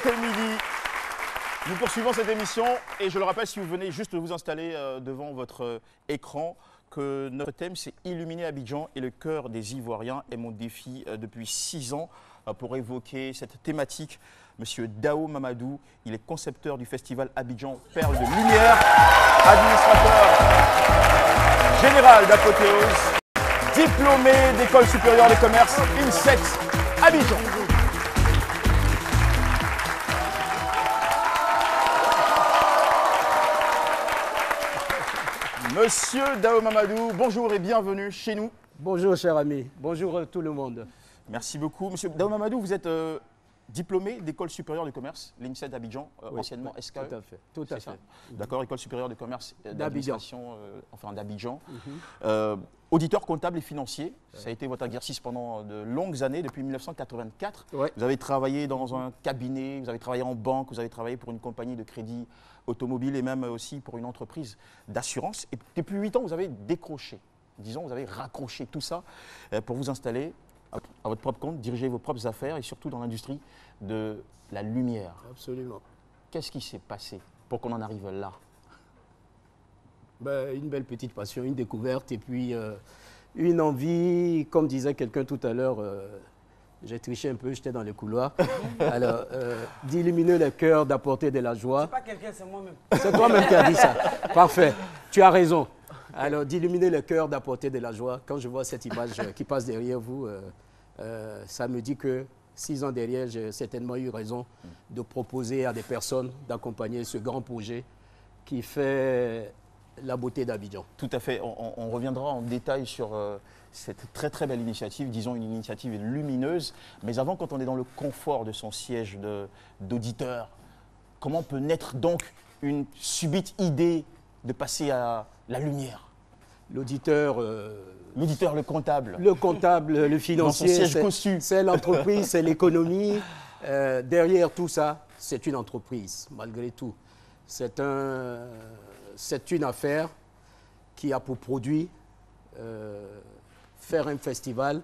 ce midi, nous poursuivons cette émission et je le rappelle, si vous venez juste de vous installer devant votre écran, que notre thème c'est illuminer Abidjan et le cœur des Ivoiriens est mon défi depuis 6 ans pour évoquer cette thématique. Monsieur Dao Mamadou, il est concepteur du festival Abidjan Perle de Lumière, administrateur général d'Apothéose, diplômé d'école supérieure de commerce INSET Abidjan. Monsieur Dao Mamadou, bonjour et bienvenue chez nous. Bonjour cher ami, bonjour tout le monde. Merci beaucoup. Monsieur Dao Mamadou, vous êtes diplômé d'école supérieure de commerce, l'INSET d'Abidjan, Oui, anciennement SKE. Tout à fait. D'accord, école supérieure de commerce d'administration, d'Abidjan. Mhm. Auditeur comptable et financier, ça a été votre exercice pendant de longues années, depuis 1984. Ouais. Vous avez travaillé dans un cabinet, vous avez travaillé en banque, vous avez travaillé pour une compagnie de crédit automobile et même aussi pour une entreprise d'assurance. Et depuis 8 ans, vous avez décroché, disons, vous avez raccroché tout ça pour vous installer à votre propre compte, diriger vos propres affaires et surtout dans l'industrie de la lumière. Absolument. Qu'est-ce qui s'est passé pour qu'on en arrive là? Ben, une belle petite passion, une découverte et puis une envie, comme disait quelqu'un tout à l'heure, j'ai triché un peu, j'étais dans les couloirs, alors d'illuminer le cœur, d'apporter de la joie. C'est pas quelqu'un, c'est moi-même. C'est toi-même qui as dit ça. Parfait, tu as raison. Alors d'illuminer le cœur, d'apporter de la joie. Quand je vois cette image qui passe derrière vous, ça me dit que 6 ans derrière, j'ai certainement eu raison de proposer à des personnes d'accompagner ce grand projet qui fait la beauté d'Abidjan. Tout à fait. On reviendra en détail sur cette très très belle initiative, disons une initiative lumineuse. Mais avant, quand on est dans le confort de son siège d'auditeur, comment peut naître donc une subite idée de passer à la lumière? L'auditeur, L'auditeur, le comptable. le comptable, le financier, Dans son siège cossu. c'est l'entreprise, c'est l'économie. Derrière tout ça, c'est une entreprise, malgré tout. C'est une affaire qui a pour produit faire un festival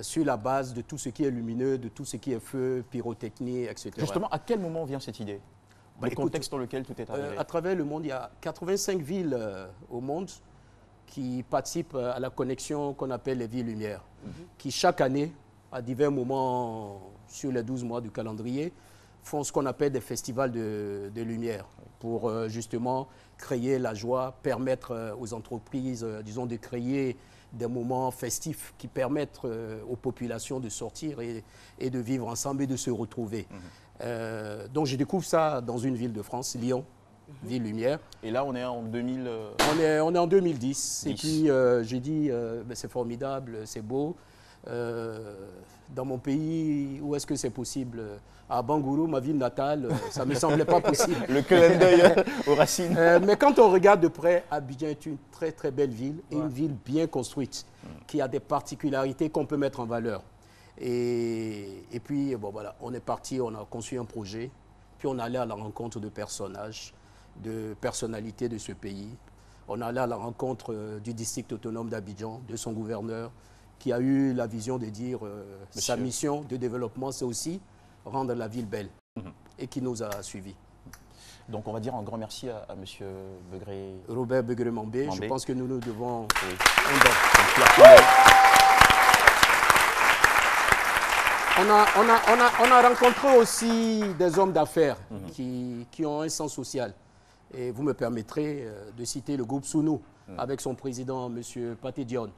sur la base de tout ce qui est lumineux, de tout ce qui est feu, pyrotechnie, etc. Justement, à quel moment vient cette idée? Le Écoute, contexte dans lequel tout est arrivé. à travers le monde, il y a 85 villes au monde qui participent à la connexion qu'on appelle les villes lumières, qui chaque année, à divers moments sur les 12 mois du calendrier, font ce qu'on appelle des festivals de lumière pour justement créer la joie, permettre aux entreprises, disons, de créer des moments festifs qui permettent aux populations de sortir et de vivre ensemble et de se retrouver. Donc je découvre ça dans une ville de France, Lyon, ville lumière. Et là, on est en 2000... On est en 2010. Et puis j'ai dit, ben, c'est formidable, c'est beau. Dans mon pays, où est-ce que c'est possible? À Bangourou, ma ville natale, ça ne me semblait pas possible. Le clin d'œil aux racines. Mais quand on regarde de près, Abidjan est une très très belle ville et une ville bien construite, qui a des particularités qu'on peut mettre en valeur. Et puis, bon, voilà, on est parti, on a conçu un projet, puis on allait à la rencontre de personnages, de personnalités de ce pays. On allait à la rencontre du district autonome d'Abidjan, de son gouverneur, qui a eu la vision de dire sa mission de développement, c'est aussi rendre la ville belle, et qui nous a suivis. Donc on va dire un grand merci à M. Begré. Robert Begré-Mambé, je pense que nous nous devons On a rencontré aussi des hommes d'affaires qui ont un sens social. Et vous me permettrez de citer le groupe Sounou, avec son président, M. Paté Dione.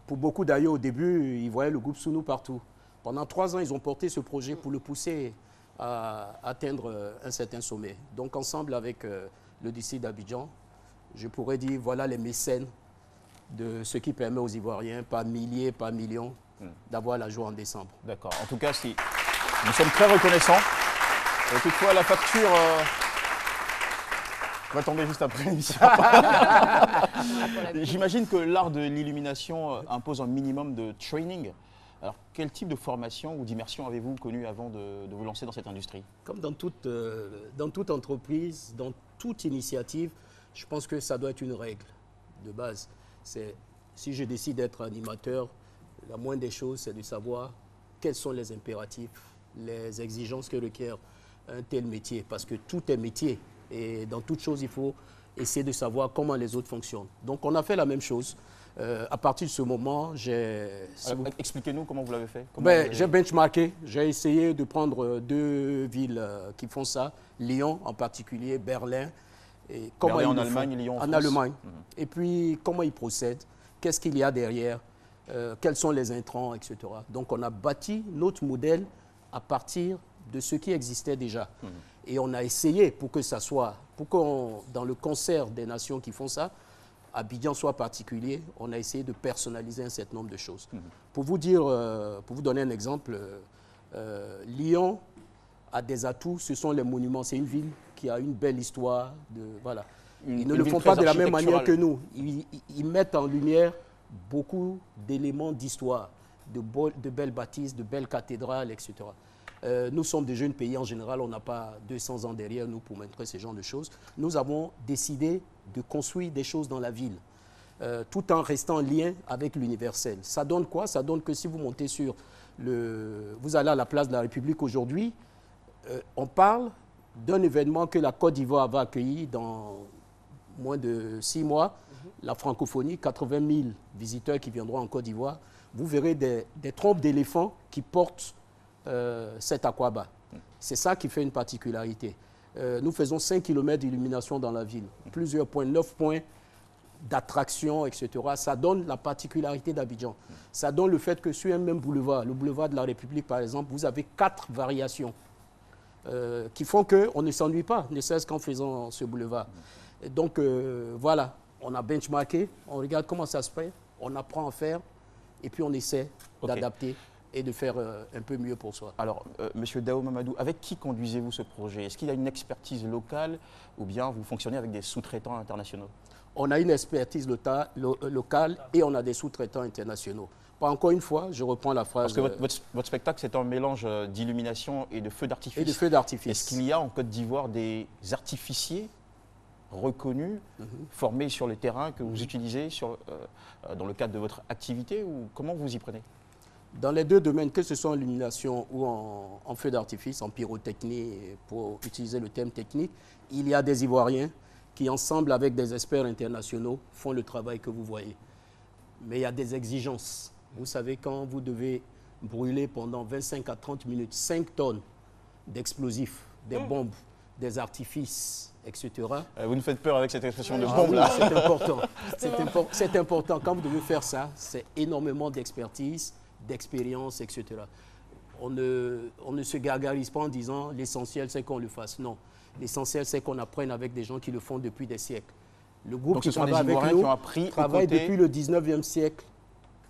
Pour beaucoup d'ailleurs, au début, ils voyaient le groupe Sounou partout. Pendant 3 ans, ils ont porté ce projet pour le pousser à atteindre un certain sommet. Donc ensemble avec le district d'Abidjan, je pourrais dire, voilà les mécènes de ce qui permet aux Ivoiriens, par milliers, par millions, d'avoir la joie en décembre. D'accord. En tout cas, nous sommes très reconnaissants. Et toutefois, la facture va tomber juste après l'émission. J'imagine que l'art de l'illumination impose un minimum de training. Alors, quel type de formation ou d'immersion avez-vous connu avant de vous lancer dans cette industrie? Comme dans toute entreprise, dans toute initiative, je pense que ça doit être une règle de base. Si je décide d'être animateur, la moindre des choses, c'est de savoir quels sont les impératifs les exigences que requiert un tel métier, parce que tout est métier. Et dans toute chose, il faut essayer de savoir comment les autres fonctionnent. Donc, on a fait la même chose. À partir de ce moment, expliquez-nous comment vous l'avez fait. J'ai benchmarké. J'ai essayé de prendre 2 villes qui font ça. Lyon en particulier, Berlin. Et comment Berlin en Allemagne, Lyon en France. Allemagne. Et puis, comment ils procèdent, qu'est-ce qu'il y a derrière, quels sont les intrants, etc. Donc, on a bâti notre modèle à partir de ce qui existait déjà. Et on a essayé pour que ça soit, dans le concert des nations qui font ça, Abidjan soit particulier, on a essayé de personnaliser un certain nombre de choses. Pour vous dire, pour vous donner un exemple, Lyon a des atouts, ce sont les monuments. C'est une ville qui a une belle histoire. Voilà. Ils ne le font pas de la même manière que nous. Ils mettent en lumière beaucoup d'éléments d'histoire, de belles bâtisses, de belles cathédrales, etc. Nous sommes des jeunes pays en général, on n'a pas 200 ans derrière nous pour montrer ce genre de choses. Nous avons décidé de construire des choses dans la ville, tout en restant en lien avec l'universel. Ça donne quoi? Ça donne que si vous montez vous allez à la place de la République aujourd'hui, on parle d'un événement que la Côte d'Ivoire va accueillir dans moins de 6 mois, la francophonie, 80 000 visiteurs qui viendront en Côte d'Ivoire. Vous verrez des trompes d'éléphants qui portent cet aquaba. C'est ça qui fait une particularité. Nous faisons 5 km d'illumination dans la ville, plusieurs points, 9 points d'attraction, etc. Ça donne la particularité d'Abidjan. Ça donne le fait que sur un même boulevard, le boulevard de la République par exemple, vous avez 4 variations qui font qu'on ne s'ennuie pas, ne serait-ce qu'en faisant ce boulevard. Et donc voilà, on a benchmarké, on regarde comment ça se fait, on apprend à faire et puis on essaie d'adapter et de faire un peu mieux pour soi. Alors, Monsieur Dao Mamadou, avec qui conduisez-vous ce projet? Est-ce qu'il y a une expertise locale ou bien vous fonctionnez avec des sous-traitants internationaux? On a une expertise locale et on a des sous-traitants internationaux. Encore une fois, je reprends la phrase... Parce que votre spectacle, c'est un mélange d'illumination et de feux d'artifice. Et de feux d'artifice. Est-ce qu'il y a en Côte d'Ivoire des artificiers reconnus, formés sur le terrain que vous utilisez dans le cadre de votre activité, ou comment vous y prenez? Dans les 2 domaines, que ce soit en illumination ou en feu d'artifice, en pyrotechnie, pour utiliser le terme technique, il y a des Ivoiriens qui, ensemble avec des experts internationaux, font le travail que vous voyez. Mais il y a des exigences. Vous savez, quand vous devez brûler pendant 25 à 30 minutes 5 tonnes d'explosifs, des bombes, des artifices, etc. Vous nous faites peur avec cette expression de bombe là. C'est important. C'est important. Quand vous devez faire ça, c'est énormément d'expertise, d'expérience, etc. On ne se gargarise pas en disant l'essentiel c'est qu'on le fasse. Non. L'essentiel c'est qu'on apprenne avec des gens qui le font depuis des siècles. Le groupe qui travaille avec nous travaille depuis le 19e siècle,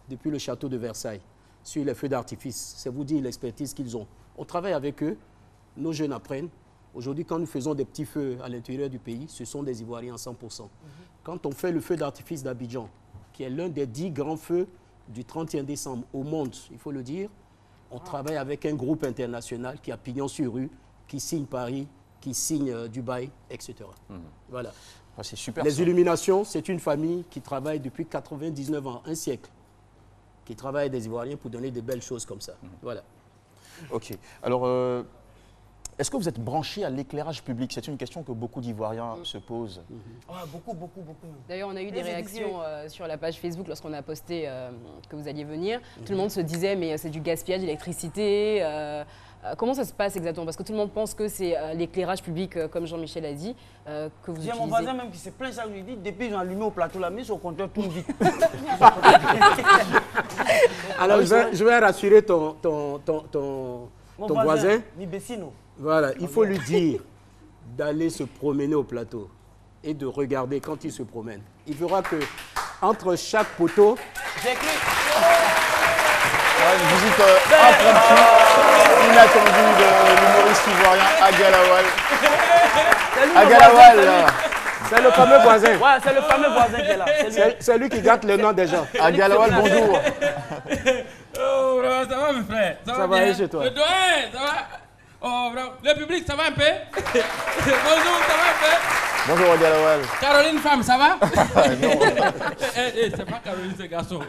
depuis le château de Versailles, sur les feux d'artifice. C'est vous dire l'expertise qu'ils ont. On travaille avec eux, nos jeunes apprennent. Aujourd'hui, quand nous faisons des petits feux à l'intérieur du pays, ce sont des Ivoiriens à 100%. Quand on fait le feu d'artifice d'Abidjan, qui est l'un des 10 grands feux du 31 décembre au monde, il faut le dire, on travaille avec un groupe international qui a pignon sur rue, qui signe Paris, qui signe Dubaï, etc. Voilà. Ah, c'est super. Les illuminations, c'est une famille qui travaille depuis 99 ans, un siècle, qui travaille avec des Ivoiriens pour donner des belles choses comme ça. Voilà. Ok. Alors, est-ce que vous êtes branché à l'éclairage public? C'est une question que beaucoup d'Ivoiriens se posent. Beaucoup. D'ailleurs, on a eu des réactions sur la page Facebook lorsqu'on a posté que vous alliez venir. Tout le monde se disait, mais c'est du gaspillage d'électricité. Comment ça se passe exactement? Parce que tout le monde pense que c'est l'éclairage public, comme Jean-Michel a dit, que vous utilisez. J'ai mon voisin même qui se plaint chaque jour. Depuis que j'ai allumé au plateau, la mise au compteur tourne vite. Alors, je vais rassurer ton voisin. Voilà, il faut lui dire d'aller se promener au plateau et de regarder quand il se promène. Il verra que entre chaque poteau... Une visite impromptue, inattendue de l'humoriste ivoirien Agalawal. Agalawal, c'est le fameux voisin. Ouais, c'est le fameux voisin qui est là. C'est lui qui gâte le nom des gens. Agalawal, bonjour. Oh, bro, ça va, mes frères? Ça va chez toi? Le doyen, ça va? Oh, bro, le public, ça va un peu? Bonjour, ça va un peu? Bonjour Galawal. Caroline femme, ça va? Non. C'est pas Caroline ce garçon.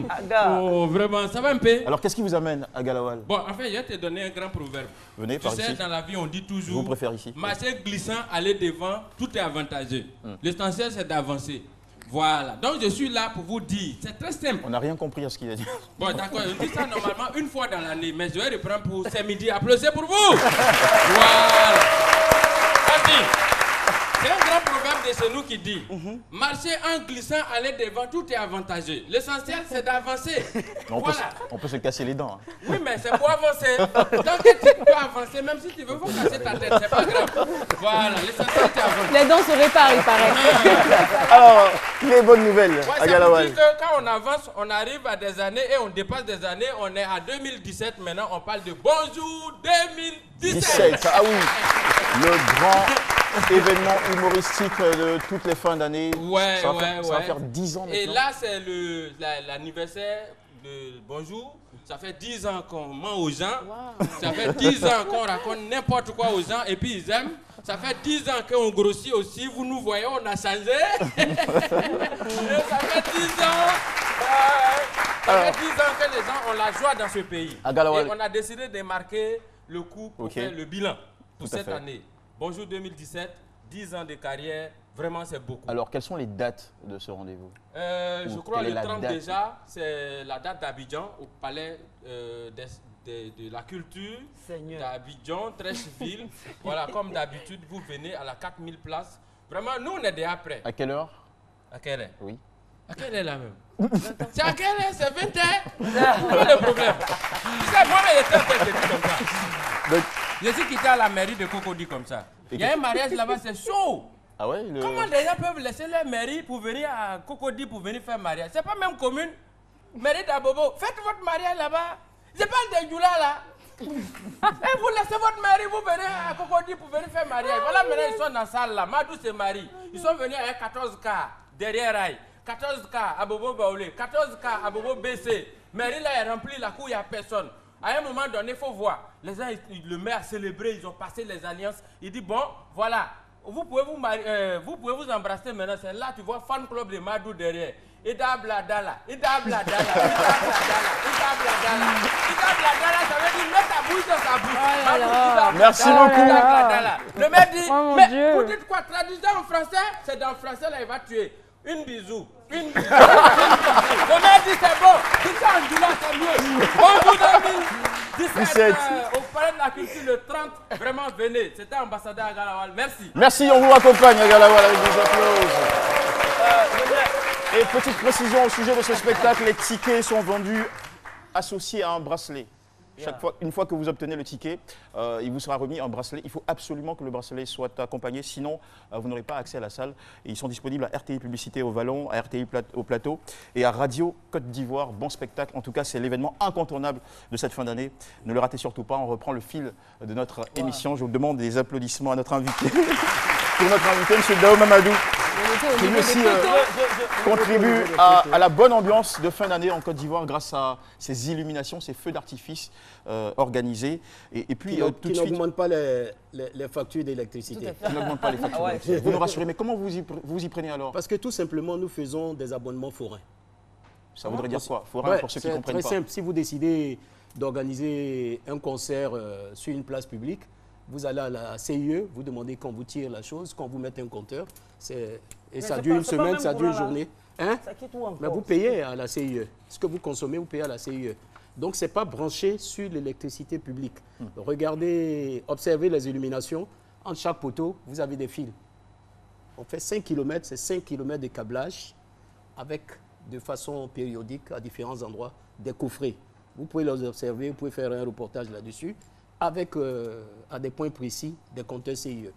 Aga. Oh, vraiment, ça va un peu? Alors qu'est-ce qui vous amène à Galawal? Bon, en fait, je vais te donner un grand proverbe. Venez Tu par sais, ici. dans la vie, on dit Je vous toujours, préfère ici. marcher glissant, aller devant, tout est avantageux. L'essentiel, c'est d'avancer. Voilà. Donc, je suis là pour vous dire, c'est très simple. On n'a rien compris à ce qu'il a dit. Bon, d'accord, je dis ça normalement une fois dans l'année, mais je vais reprendre pour ce midi. Applaudissez pour vous. Voilà. Vas-y. C'est un grand proverbe de chez nous qui dit marcher en glissant, aller devant, tout est avantageux. L'essentiel, c'est d'avancer. On, Voilà. on peut se casser les dents. Hein. Oui, mais c'est pour avancer. Donc, tu peux avancer, même si tu veux, faut casser ta tête, c'est pas grave. Voilà, l'essentiel, c'est avancer. Les dents se réparent, il paraît. Alors, les bonnes nouvelles Ouais, à ça veut Galawal. dire que quand on avance, on arrive à des années et on dépasse des années. On est à 2017, maintenant on parle de bonjour 2017. 17, ah oui, le grand événement humoristique de toutes les fins d'année. Ouais, ça va faire, ouais, ça va ouais. faire 10 ans maintenant. Et là, c'est l'anniversaire de Bonjour. Ça fait 10 ans qu'on ment aux gens. Ça fait 10 ans qu'on raconte n'importe quoi aux gens et puis ils aiment. Ça fait 10 ans qu'on grossit aussi. Vous nous voyez, on a changé. Et ça fait 10 ans. Ça fait 10 ans que les gens ont la joie dans ce pays. À Galawal. Et on a décidé de marquer le coup pour Ok. faire le bilan pour Tout à cette fait. année. Bonjour 2017, 10 ans de carrière, vraiment c'est beaucoup. Alors, quelles sont les dates de ce rendez-vous? Je Ou crois quelle est le la 30 date? déjà, c'est la date d'Abidjan au palais de la culture Seigneur. d'Abidjan, Trècheville. Voilà, comme d'habitude, vous venez à la 4000 places. Vraiment, nous on est déjà prêts. À quelle heure? À quelle heure? Oui. À quelle heure là même? C'est à quelle heure? C'est 20 heures? Pas de problème. C'est moi qui étais en train de dire comme ça. Donc- Je suis quitté à la mairie de Cocody comme ça. Il y a un mariage là-bas, c'est chaud. Ah ouais le... Comment les gens peuvent laisser leur mairie pour venir à Cocody pour venir faire mariage? C'est pas même commune. Mairie d'Abobo, faites votre mariage là-bas. Je parle des Djoula là. Et vous laissez votre mari, vous venez à Cocody pour venir faire mariage. Voilà, maintenant ils sont dans la salle là. Madou c'est mari. Ils sont venus avec 14K derrière Rail. 14K à Bobo Baoulé. 14K à Bobo BC. Mairie là est remplie, la cour, il n'y a personne. À un moment donné, il faut voir. Les gens, ils le mettent à célébrer, ils ont passé les alliances. Il dit, bon, voilà, vous pouvez vous embrasser maintenant. C'est là, tu vois, fan club de Madou derrière. Ida Bladala, Ida Bladala, Ida Bladala, Ida Bladala. Ida Bladala, ça veut dire mets ta bouche dans sa bouche. Oh là là. Madou, Ida Merci Bladala, beaucoup. Ida Bladala. Le mec dit, Oh mon mais Dieu. vous dites quoi? Traduisez en français, c'est dans le français là, il va tuer. Une bisou. Une bisou. Le mec dit c'est bon. Tout ça en Djoula, c'est mieux. Bonjour 2017 au palais de la culture le 30. Vraiment, venez. C'était ambassadeur à Galawal. Merci. Merci, on vous raccompagne à Galawal avec des applaudissements. Et petite précision au sujet de ce spectacle, les tickets sont vendus associés à un bracelet. Une fois que vous obtenez le ticket, il vous sera remis un bracelet. Il faut absolument que le bracelet soit accompagné, sinon vous n'aurez pas accès à la salle. Et ils sont disponibles à RTI Publicité au Vallon, à RTI au Plateau et à Radio Côte d'Ivoire. Bon spectacle. En tout cas, c'est l'événement incontournable de cette fin d'année. Ne le ratez surtout pas. On reprend le fil de notre émission. Je vous demande des applaudissements à notre invité. Pour notre invité, M. Dao Mamadou, On était au qui niveau lui des aussi photos. contribue à la bonne ambiance de fin d'année en Côte d'Ivoire grâce à ces illuminations, ces feux d'artifice organisés. Et puis, tout Qui de suite, n'augmente pas les factures d'électricité. qui n'augmente pas les factures. Ah ouais. Vous nous rassurez, mais comment vous y prenez alors? Parce que tout simplement, nous faisons des abonnements forains. Ça voudrait dire quoi? Forain, Ouais, pour ceux qui c'est ne comprennent très pas. simple. Si vous décidez d'organiser un concert sur une place publique, vous allez à la CIE, vous demandez qu'on vous tire la chose, qu'on vous mette un compteur. Et ça c'est dure pas- une c'est pas semaine, même ça pour dure une là, là. journée. Hein? Ça quitte où encore? Mais vous payez à la CIE. Ce que vous consommez, vous payez à la CIE. Donc, ce n'est pas branché sur l'électricité publique. Regardez, observez les illuminations. Entre chaque poteau, vous avez des fils. On fait 5 km, c'est 5 km de câblage avec, de façon périodique, à différents endroits, des coffrets. Vous pouvez les observer, vous pouvez faire un reportage là-dessus, avec, à des points précis, des compteurs CIE.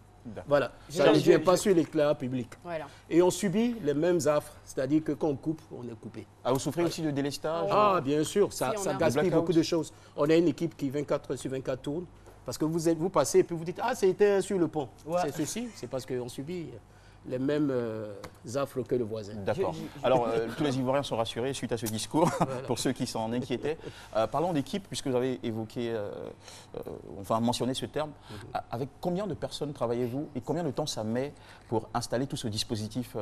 Voilà, ça ne vient pas sur l'éclairage public. Voilà. Et on subit les mêmes affres, c'est-à-dire que quand on coupe, on est coupé. Ah, vous souffrez aussi de délestage? Ah, bien sûr, ça, Si, on ça a. gaspille Blackout. beaucoup de choses. On a une équipe qui 24 sur 24 tourne, parce que vous passez et puis vous dites, ah, c'était sur le pont. Ouais. C'est ceci, c'est parce qu'on subit les mêmes affres que le voisin. D'accord. Alors, tous les Ivoiriens sont rassurés suite à ce discours, pour ceux qui s'en inquiétaient. Parlons d'équipe, puisque vous avez évoqué, enfin mentionné ce terme. Avec combien de personnes travaillez-vous et combien de temps ça met pour installer tout ce dispositif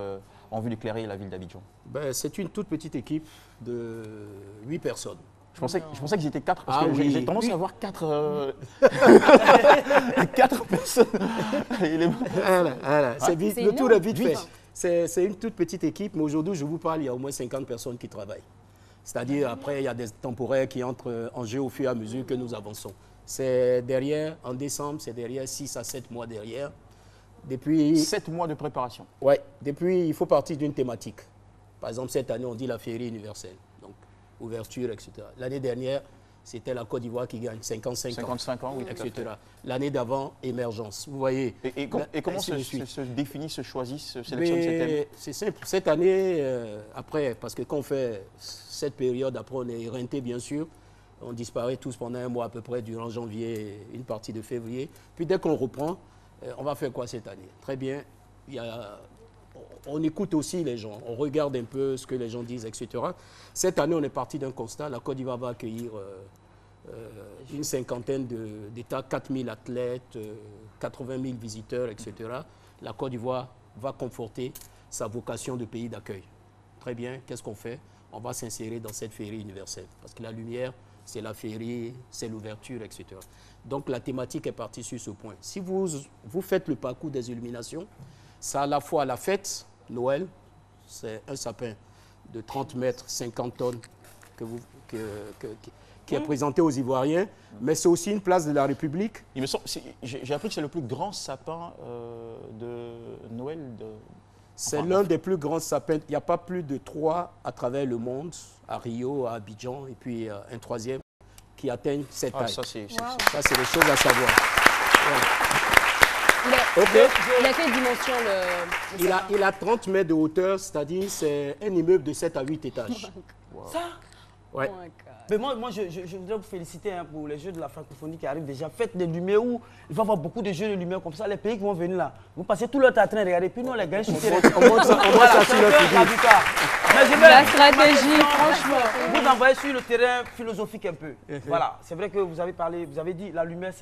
en vue d'éclairer la ville d'Abidjan? Ben, c'est une toute petite équipe de 8 personnes. Je pensais qu'ils étaient 4, parce Ah que oui, j'ai tendance oui. à avoir 4 personnes. Voilà. C'est vite, c'est le tour est énorme. vite fait. C'est une toute petite équipe, mais aujourd'hui, je vous parle, il y a au moins 50 personnes qui travaillent. C'est-à-dire, après, il y a des temporaires qui entrent en jeu au fur et à mesure que nous avançons. C'est derrière, en décembre, c'est derrière 6 à 7 mois derrière. Depuis, 7 mois de préparation. ouais, depuis, il faut partir d'une thématique. Par exemple, cette année, on dit la féerie universelle. Donc, ouverture, etc. L'année dernière, c'était la Côte d'Ivoire qui gagne 55 ans, oui, tout à etc. fait. L'année d'avant, émergence. Vous voyez. Et comment ainsi de suite. se définit, se choisit, se sélectionne ces thèmes? C'est simple. Cette année, après, parce que quand on fait cette période, après on est éreinté, bien sûr. On disparaît tous pendant un mois à peu près, durant janvier, une partie de février. Puis dès qu'on reprend, on va faire quoi cette année? Très bien. On écoute aussi les gens, on regarde un peu ce que les gens disent, etc. Cette année, on est parti d'un constat. La Côte d'Ivoire va accueillir une cinquantaine d'États, 4000 athlètes, 80 000 visiteurs, etc. La Côte d'Ivoire va conforter sa vocation de pays d'accueil. Très bien, qu'est-ce qu'on fait? On va s'insérer dans cette féerie universelle. Parce que la lumière, c'est la féerie, c'est l'ouverture, etc. Donc la thématique est partie sur ce point. Si vous faites le parcours des illuminations, c'est à la fois la fête, Noël, c'est un sapin de 30 mètres, 50 tonnes qui est présenté aux Ivoiriens, mais c'est aussi une place de la République. Il me semble, j'ai appris que c'est le plus grand sapin de Noël. C'est l'un des plus grands sapins. Il n'y a pas plus de 3 à travers le monde, à Rio, à Abidjan, et puis un troisième qui atteigne cette taille. Ça, c'est Ça, c'est des choses à savoir. Il a quelle dimension le sapin? Il a 30 mètres de hauteur, c'est-à-dire c'est un immeuble de 7 à 8 étages. Ça Ouais. Oh my God. Mais moi, je voudrais vous féliciter pour les Jeux de la francophonie qui arrivent déjà. Faites des lumières où il va y avoir beaucoup de jeux de lumière comme ça. Les pays qui vont venir là, vous passez tout le temps en train de regarder. Puis nous, les gars, On monte ça sur le public. La stratégie, franchement. Vous envoyez sur le terrain philosophique un peu. Voilà, c'est vrai que vous avez parlé, vous avez dit la lumière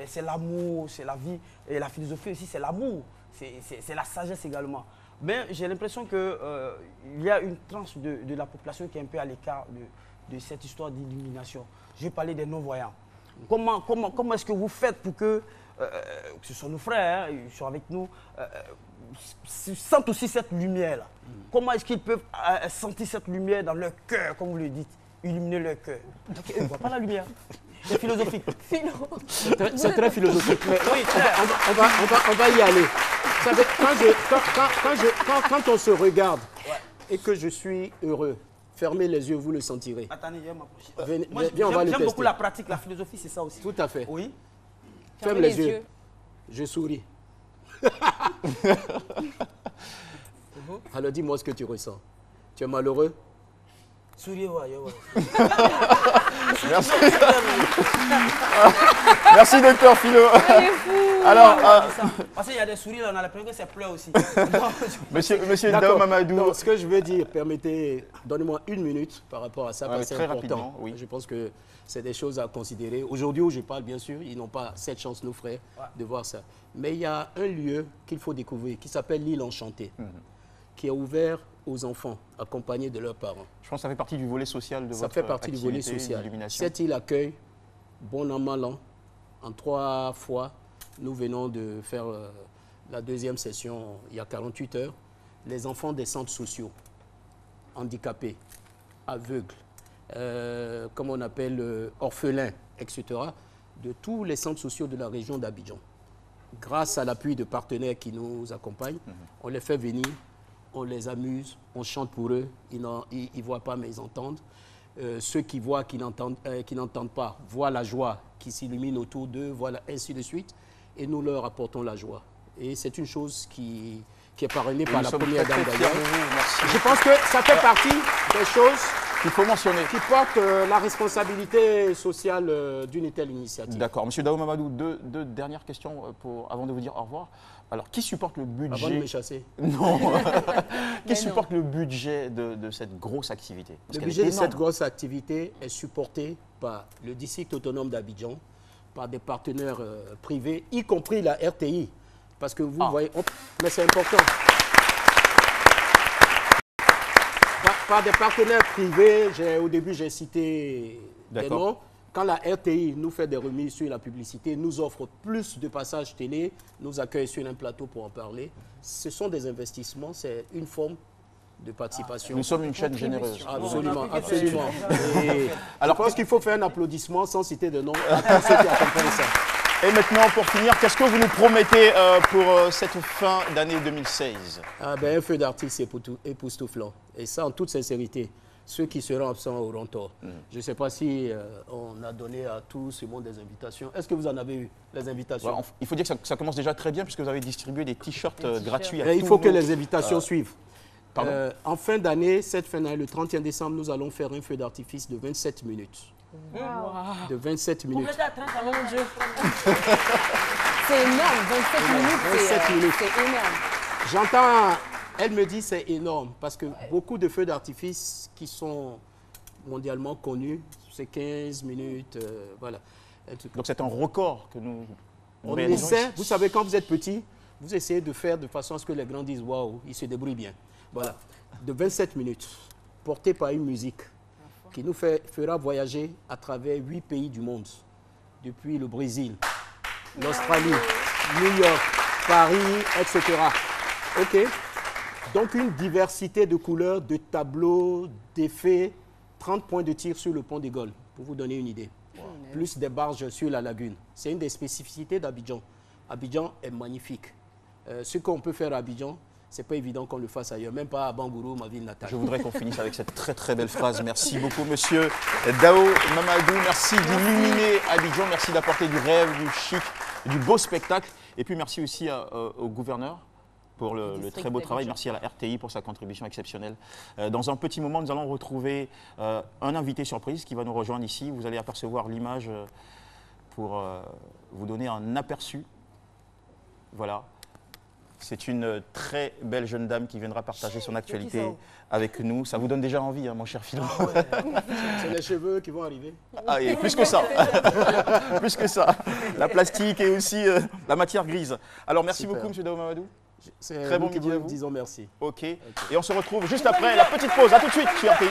c'est l'amour, c'est la vie. Et la philosophie aussi, c'est l'amour. C'est la sagesse également. Mais j'ai l'impression qu'il y a une tranche de la population qui est un peu à l'écart de cette histoire d'illumination. Je vais parler des non-voyants. Comment est-ce que vous faites pour que ce sont nos frères, ils sont avec nous, sentent aussi cette lumière-là? Comment est-ce qu'ils peuvent sentir cette lumière dans leur cœur, comme vous le dites, illuminer leur cœur? Ils ne voient pas la lumière. C'est philosophique. C'est très philosophique, mais oui, on va y aller. Vous savez, quand on se regarde et que je suis heureux, fermez les yeux, vous le sentirez. Attendez, je vais m'approcher. Viens, on va le J'aime tester. beaucoup la pratique, la philosophie, c'est ça aussi. Tout à fait. Oui. Ferme les yeux. Je souris. Alors dis-moi ce que tu ressens. Tu es malheureux? Souriez, ouais. Merci. Merci, docteur Philo. Alors, parce qu'il y a des souris, là, on a l'impression que c'est pleurs aussi. monsieur D'accord. Dao Mamadou. Non, ce que je veux dire, donnez-moi une minute par rapport à ça, parce que c'est très important. rapidement, oui. Je pense que c'est des choses à considérer. Aujourd'hui où je parle, bien sûr, ils n'ont pas cette chance, nos frères, de voir ça. Mais il y a un lieu qu'il faut découvrir, qui s'appelle l'île Enchantée, qui est ouvert aux enfants, accompagnés de leurs parents. Je pense que ça fait partie du volet social de votre Ça fait partie du volet activité social. d'illumination. Cette île accueille, bon an, mal an, en 3 fois, nous venons de faire la deuxième session il y a 48 heures. Les enfants des centres sociaux, handicapés, aveugles, comme on appelle orphelins, etc., de tous les centres sociaux de la région d'Abidjan. Grâce à l'appui de partenaires qui nous accompagnent, on les fait venir, on les amuse, on chante pour eux, ils ne voient pas mais ils entendent. Ceux qui voient, qui n'entendent pas, voient la joie qui s'illumine autour d'eux, voilà, ainsi de suite, et nous leur apportons la joie. Et c'est une chose qui est parrainée par la première dame d'ailleurs. Merci. Je pense que ça fait partie des choses qu'il faut mentionner. Qui porte la responsabilité sociale d'une telle initiative. D'accord. Monsieur Dao Mamadou, deux dernières questions avant de vous dire au revoir. Alors, qui supporte le budget... Avant de me chasser. Non. Qui supporte le budget de cette grosse activité? Le budget de cette grosse activité est supporté par le district autonome d'Abidjan, par des partenaires privés, y compris la RTI. Parce que vous voyez... mais c'est important. Par des partenaires privés, au début j'ai cité des noms. Quand la RTI nous fait des remises sur la publicité, nous offre plus de passages télé, nous accueille sur un plateau pour en parler. Ce sont des investissements, c'est une forme de participation. Nous sommes une chaîne généreuse. Absolument, absolument. Alors je pense qu'il faut faire un applaudissement sans citer de nom à tous ceux qui accompagnent ça. Et maintenant, pour finir, qu'est-ce que vous nous promettez pour cette fin d'année 2016? Un feu d'artiste époustouflant. Et ça, en toute sincérité, ceux qui seront absents auront tort. Je ne sais pas si on a donné à tout ce monde des invitations. Est-ce que vous en avez eu, les invitations? Il faut dire que ça commence déjà très bien puisque vous avez distribué des t-shirts gratuits à tous. Il faut que les invitations suivent. Pardon? En fin d'année, cette fin d'année, le 31 décembre, nous allons faire un feu d'artifice de 27 minutes. Wow. De 27 minutes. Mon Dieu. C'est énorme, 27 minutes, c'est énorme. J'entends, elle me dit c'est énorme parce que beaucoup de feux d'artifice qui sont mondialement connus, c'est 15 minutes, voilà. Donc c'est un record que nous On essaie, vous savez, quand vous êtes petit, vous essayez de faire de façon à ce que les grands disent waouh, il se débrouille bien. Voilà, de 27 minutes, porté par une musique qui nous fera voyager à travers 8 pays du monde, depuis le Brésil, l'Australie, New York, Paris, etc. OK? Donc une diversité de couleurs, de tableaux, d'effets, 30 points de tir sur le pont des Gaules, pour vous donner une idée. Plus des barges sur la lagune. C'est une des spécificités d'Abidjan. Abidjan est magnifique. Ce qu'on peut faire à Abidjan, c'est pas évident qu'on le fasse ailleurs, même pas à Bangourou, ma ville natale. Je voudrais qu'on finisse avec cette très très belle phrase. Merci beaucoup, monsieur Dao Mamadou. Merci d'illuminer Abidjan. Merci d'apporter du rêve, du chic, du beau spectacle. Et puis merci aussi au gouverneur pour le très beau travail. Merci à la RTI pour sa contribution exceptionnelle. Dans un petit moment, nous allons retrouver un invité surprise qui va nous rejoindre ici. Vous allez apercevoir l'image pour vous donner un aperçu. Voilà. C'est une très belle jeune dame qui viendra partager son actualité avec nous. Ça vous donne déjà envie, hein, mon cher Philon. C'est les cheveux qui vont arriver. Ah, et plus que ça. Plus que ça. La plastique et aussi la matière grise. Alors, merci beaucoup, M. Dao Mamadou. Très bon midi à vous. Disons merci. OK. Et on se retrouve juste après la petite pause. À tout de suite sur RTI 1.